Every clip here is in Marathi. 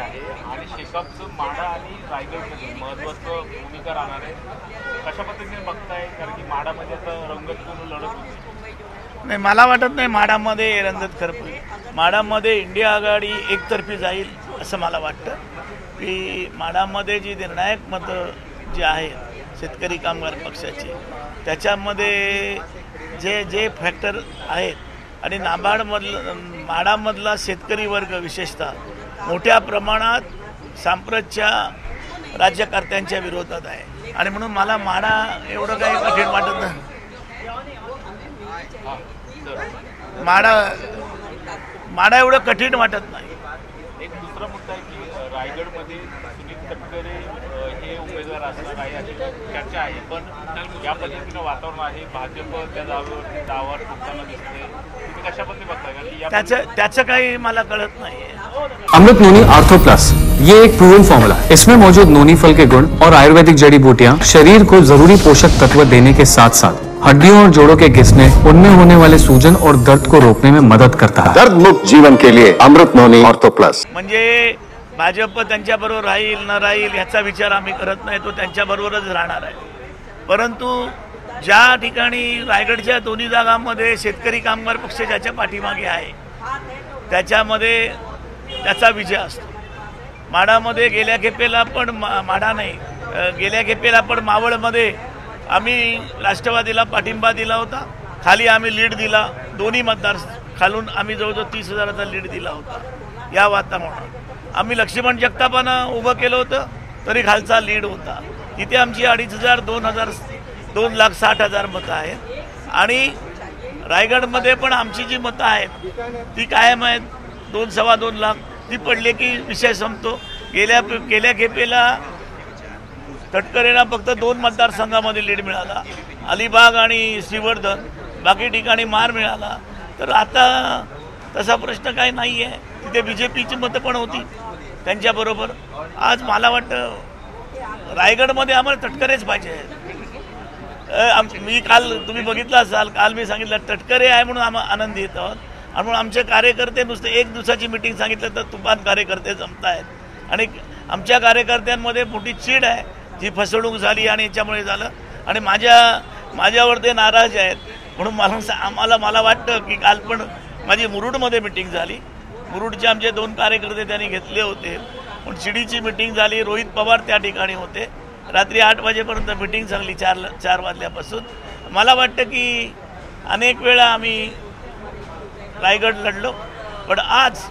आहे आणि शेकापचं माढा आणि रायगडमध्ये महत्त्वाचं भूमिका राहणार आहे. कशा पद्धतीने बघताय, कारण की माढामध्ये आता रंगतपूर्ण लढत होती. नाही, मला वाटत नाही माढामध्ये रंगत खरपली. माढामध्ये इंडिया आघाडी एकतर्फी जाईल असं मला वाटतं. की माढामध्ये जी निर्णायक मतं जी आहेत शेतकरी कामगार पक्षाची, त्याच्यामध्ये जे जे फॅक्टर आहेत आणि माढामधला शेतकरी वर्ग विशेषतः मोठ्या प्रमाणात सांप्रतच्या राज्यकर्त्यांच्या विरोधात आहे आणि म्हणून मला माढा एवढं काही कठीण वाटत नाही. माढा एवढं कठीण वाटत नाही. एक दुसरा मुद्दा आहे की रायगडमध्ये सुनील तटकरे हे उमेदवार असणार आहे अशी चर्चा आहे, पण या पद्धतीनं वातावरण आहे, भाजप त्या दावा ठोकताना दिसते. तुम्ही कशा पद्धतीने बघताय? त्याचं काही मला कळत नाहीये. अमृत नोनी आर्थो प्लस, ये एक प्रूवन फॉर्मूला है। इसमें मौजूद नोनी फल के गुण और आयुर्वेदिक जड़ी बूटियां शरीर को जरूरी पोषक तत्व देने के साथ साथ हड्डियों और जोड़ों के घिसने, उनमें होने वाले सूजन और दर्द को रोकने में मदद करता है। दर्द मुक्त जीवन के लिए अमृत नोनी आर्थो प्लस। म्हणजे भाजप त्यांच्याबरोबर राहील न राहील याचा विचार आम्ही करत नाही, तो त्यांच्याबरोबरच राहणार आहे. परंतु ज्या ठिकाणी रायगडच्या दोन्ही जागांमध्ये शेतकरी कामगार पक्ष ज्याच्या पाठीमागे आहे त्याच्यामध्ये त्याचा विजय असतो. माढामध्ये गेल्या खेपेला पण माढा नाही, गेल्या खेपेला पण मावळमध्ये आम्ही राष्ट्रवादीला पाठिंबा दिला होता. खाली आम्ही लीड दिला, दोन्ही मतदार खालून आम्ही जवळजवळ 30,000चा लीड दिला होता. या वातावरणात आम्ही लक्ष्मण जगतापांना उभं केलं होतं तरी खालचा लीड होता. तिथे आमची 2,500 2,60,000 मतं आहेत आणि रायगडमध्ये पण आमची जी मतं आहेत ती कायम आहेत, 2-2.25 लाख. ती पडले की विषय संपतो. गेल्या खेपेला तटकरेंना फक्त 2 मतदारसंघामध्ये लीड मिळाला, अलिबाग आणि श्रीवर्धन, बाकी ठिकाणी मार मिळाला. तर आता तसा प्रश्न काही नाही आहे. तिथे BJPची मतं पण होती त्यांच्याबरोबर. आज मला वाटतं रायगडमध्ये आम्हाला तटकरेच पाहिजे. मी काल तुम्ही बघितलं असाल, काल मी सांगितलं तटकरे आहे म्हणून आम्हाला आनंदी येत आहोत आणि म्हणून आमचे कार्यकर्ते नुसते एक दिवसाची मिटिंग सांगितलं तर तुफान कार्यकर्ते जमत आहेत आणि आमच्या कार्यकर्त्यांमध्ये मोठी चीड आहे जी फसवणूक झाली आणि याच्यामुळे झालं आणि माझ्यावर ते नाराज आहेत. म्हणून मला वाटतं की काल पण माझी मुरुडमध्ये मिटिंग झाली. मुरुडचे आमचे 2 कार्यकर्ते त्यांनी घेतले होते, पण शिडीची मिटिंग झाली. रोहित पवार त्या ठिकाणी होते. रात्री 8 वाजेपर्यंत मिटिंग चांगली, 4 वाजल्यापासून. मला वाटतं की अनेक वेळा आम्ही रायगड लढलो, पण आज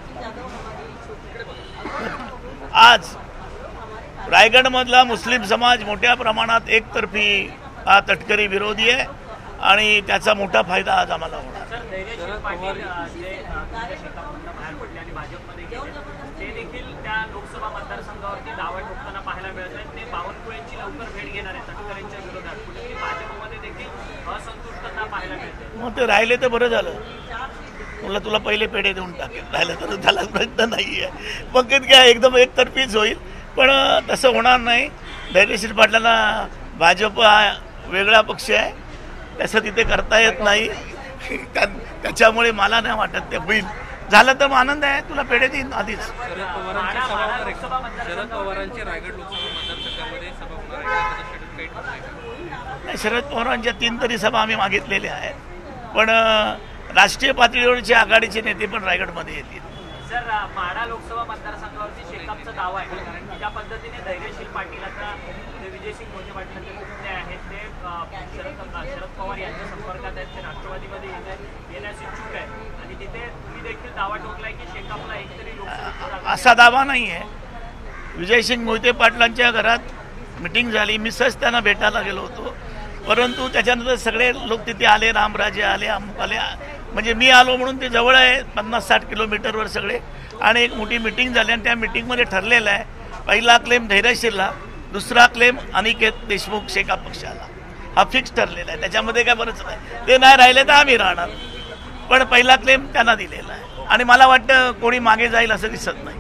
रायगडमधला मुस्लिम समाज मोठ्या प्रमाणात एकतर्फी तटकरी विरोधी आहे आणि त्याचा मोठा फायदा आज आम्हाला होणार. मग ते राहिले तर बरं झालं. तुला पहिले पेढे देऊन टाकेल, राहिलं तर त्याला प्रश्न नाही आहे. मग काय एकदम एकतर्फीच होईल, पण तसं होणार नाही. धैर्यशील पाटलांना भाजप हा वेगळा पक्ष आहे, तसं तिथे करता येत नाही. त्याच्यामुळे मला नाही वाटत ते होईल. झालं तर आनंद आहे, तुला पेढे देईन आधीच. शरद पवारांची रायगड लोकसभा मतदारसंघामध्ये सभा होणार आहे. शरद पवारांच्या 3 तरी सभा आम्ही मागितलेल्या आहेत, पण राष्ट्रीय पातळीवरचे आघाडीचे नेते पण रायगडमध्ये येतील. सर, माढा लोकसभा मतदारसंघावरती शेकापचा दावा आहे. ज्या पद्धतीने धैर्यशील पाटील आता विजयसिंग मोहिते पाटलांचे पुतणे आहेत ते शरद पवार यांच्या संपर्कात आहेत, ते राष्ट्रवादीमध्ये येण्यास इच्छुक आहे आणि तिथे तुम्ही देखील दावा ठोकलाय की शेकापला एकतरी लोकसभा. असा दावा नाही आहे. विजयसिंग मोहिते पाटलांच्या घरात मिटिंग झाली, मी सहज त्यांना भेटायला गेलो होतो, परंतु त्याच्यानंतर सगळे लोक तिथे आले, रामराजे आले, अमुक आले. म्हणजे मी आलो म्हणून ते जवळ आहे, 50-60 किलोमीटरवर सगळे. आणि एक मोठी मिटिंग झाली आणि त्या मिटिंगमध्ये ठरलेलं आहे पहिला क्लेम धैर्यशीलला, दुसरा क्लेम अनिकेत देशमुख शेकाप पक्षाला. हा फिक्स ठरलेला आहे. त्याच्यामध्ये काय बरंच नाही. ते नाही राहिले तर आम्ही राहणार, पण पहिला क्लेम त्यांना दिलेला आहे आणि मला वाटतं कोणी मागे जाईल असं दिसत नाही.